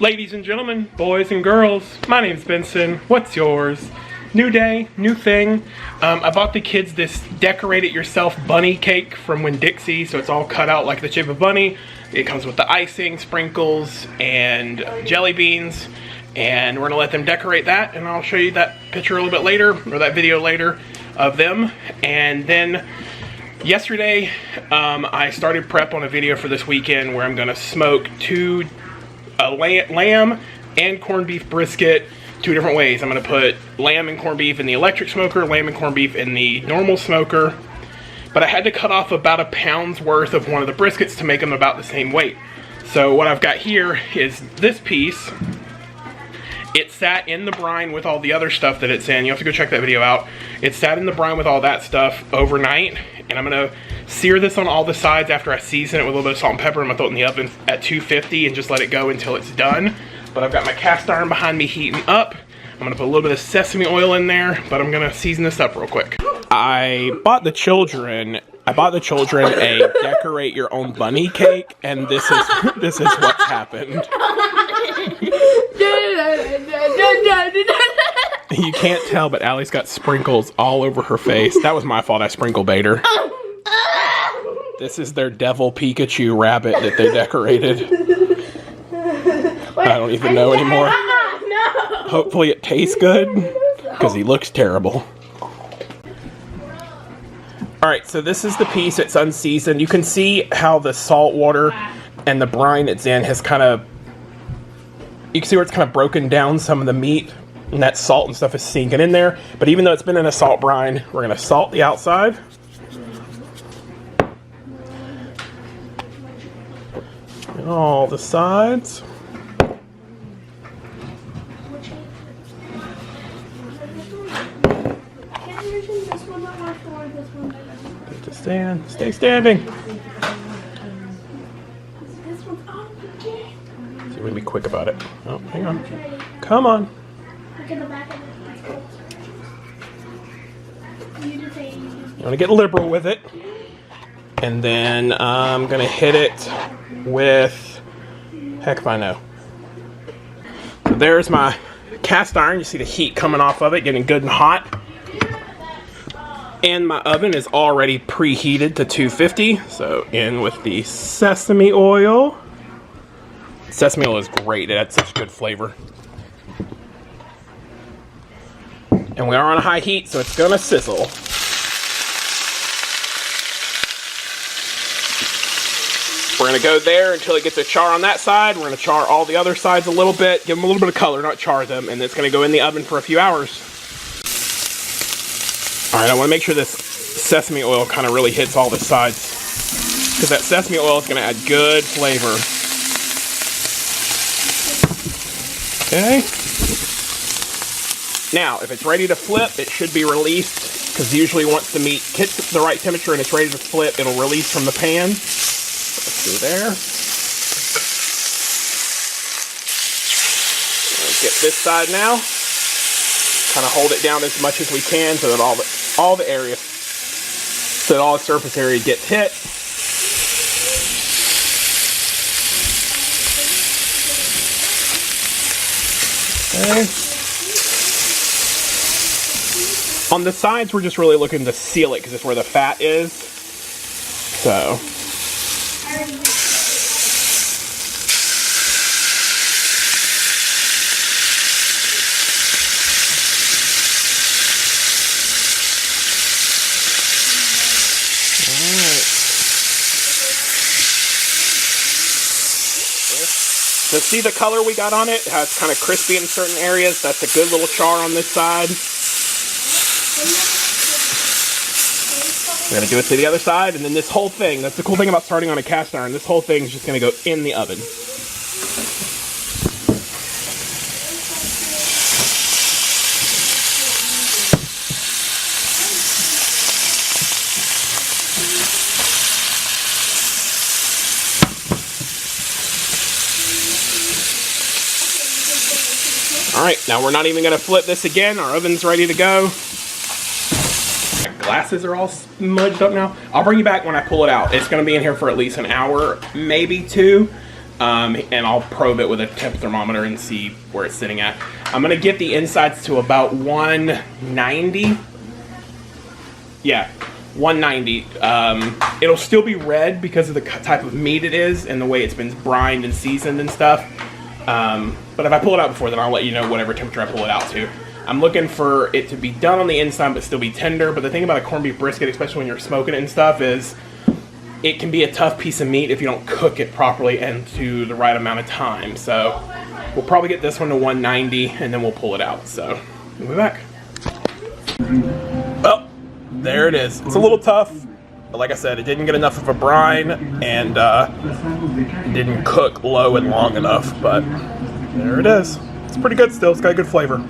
Ladies and gentlemen, boys and girls, my name's Benson. What's yours? New day, new thing. I bought the kids this decorate it yourself bunny cake from Winn-Dixie, so it's all cut out like the shape of a bunny. It comes with the icing, sprinkles, and jelly beans, and we're gonna let them decorate that, and I'll show you that picture a little bit later, or that video later of them. And then yesterday, I started prep on a video for this weekend where I'm gonna smoke lamb and corned beef brisket two different ways. I'm going to put lamb and corned beef in the electric smoker, lamb and corned beef in the normal smoker. But I had to cut off about a pound's worth of one of the briskets to make them about the same weight. So what I've got here is this piece. It sat in the brine with all the other stuff that it's in. You have to go check that video out. It sat in the brine with all that stuff overnight, and I'm going to sear this on all the sides after I season it with a little bit of salt and pepper. I'm going to throw it in the oven at 250 and just let it go until it's done. But I've got my cast iron behind me heating up. I'm going to put a little bit of sesame oil in there, but I'm going to season this up real quick. I bought the children a decorate your own bunny cake, and this is what happened. You can't tell, but Allie's got sprinkles all over her face. That was my fault. I sprinkle bait her. This is their devil Pikachu rabbit that they decorated. I don't even know anymore. Hopefully it tastes good, because he looks terrible. Alright, so this is the piece. It's unseasoned. You can see how the salt water and the brine it's in has kind of... You can see where it's kind of broken down some of the meat, and that salt and stuff is sinking in there. But even though it's been in a salt brine, we're going to salt the outside. And all the sides. Get to stand. Stay standing. So we're gonna be quick about it. Oh, hang on. Come on. You want to get liberal with it. And then I'm gonna hit it with, heck if I know. So there's my cast iron. You see the heat coming off of it, getting good and hot. And my oven is already preheated to 250. So in with the sesame oil. Sesame oil is great. It adds such good flavor. And we are on a high heat, so it's gonna sizzle. We're gonna go there until it gets a char on that side. We're gonna char all the other sides a little bit, give them a little bit of color, not char them, and it's gonna go in the oven for a few hours. All right, I wanna make sure this sesame oil kind of really hits all the sides, because that sesame oil is gonna add good flavor. Okay. Now, if it's ready to flip, it should be released, because usually once the meat hits the right temperature and it's ready to flip, it'll release from the pan. Let's go there. Let's get this side now. Kind of hold it down as much as we can so that all the area, so that all the surface area gets hit. Okay. On the sides, we're just really looking to seal it because it's where the fat is. So. So see the color we got on it? How it's kind of crispy in certain areas. That's a good little char on this side. We're going to do it to the other side, and then this whole thing, that's the cool thing about starting on a cast iron, this whole thing is just going to go in the oven. Alright, now we're not even going to flip this again. Our oven's ready to go. My glasses are all smudged up now. I'll bring you back when I pull it out. It's going to be in here for at least an hour, maybe two. and I'll probe it with a temp thermometer and see where it's sitting at. I'm gonna get the insides to about 190. Yeah, 190. It'll still be red because of the type of meat it is and the way it's been brined and seasoned and stuff. But if I pull it out before, then I'll let you know whatever temperature I pull it out to. I'm looking for it to be done on the inside but still be tender. But the thing about a corned beef brisket, especially when you're smoking it and stuff, is it can be a tough piece of meat if you don't cook it properly and to the right amount of time. So we'll probably get this one to 190 and then we'll pull it out. So we'll be back. Well, there it is. It's a little tough, but like I said, it didn't get enough of a brine and it didn't cook low and long enough, but there it is. It's pretty good still. It's got a good flavor.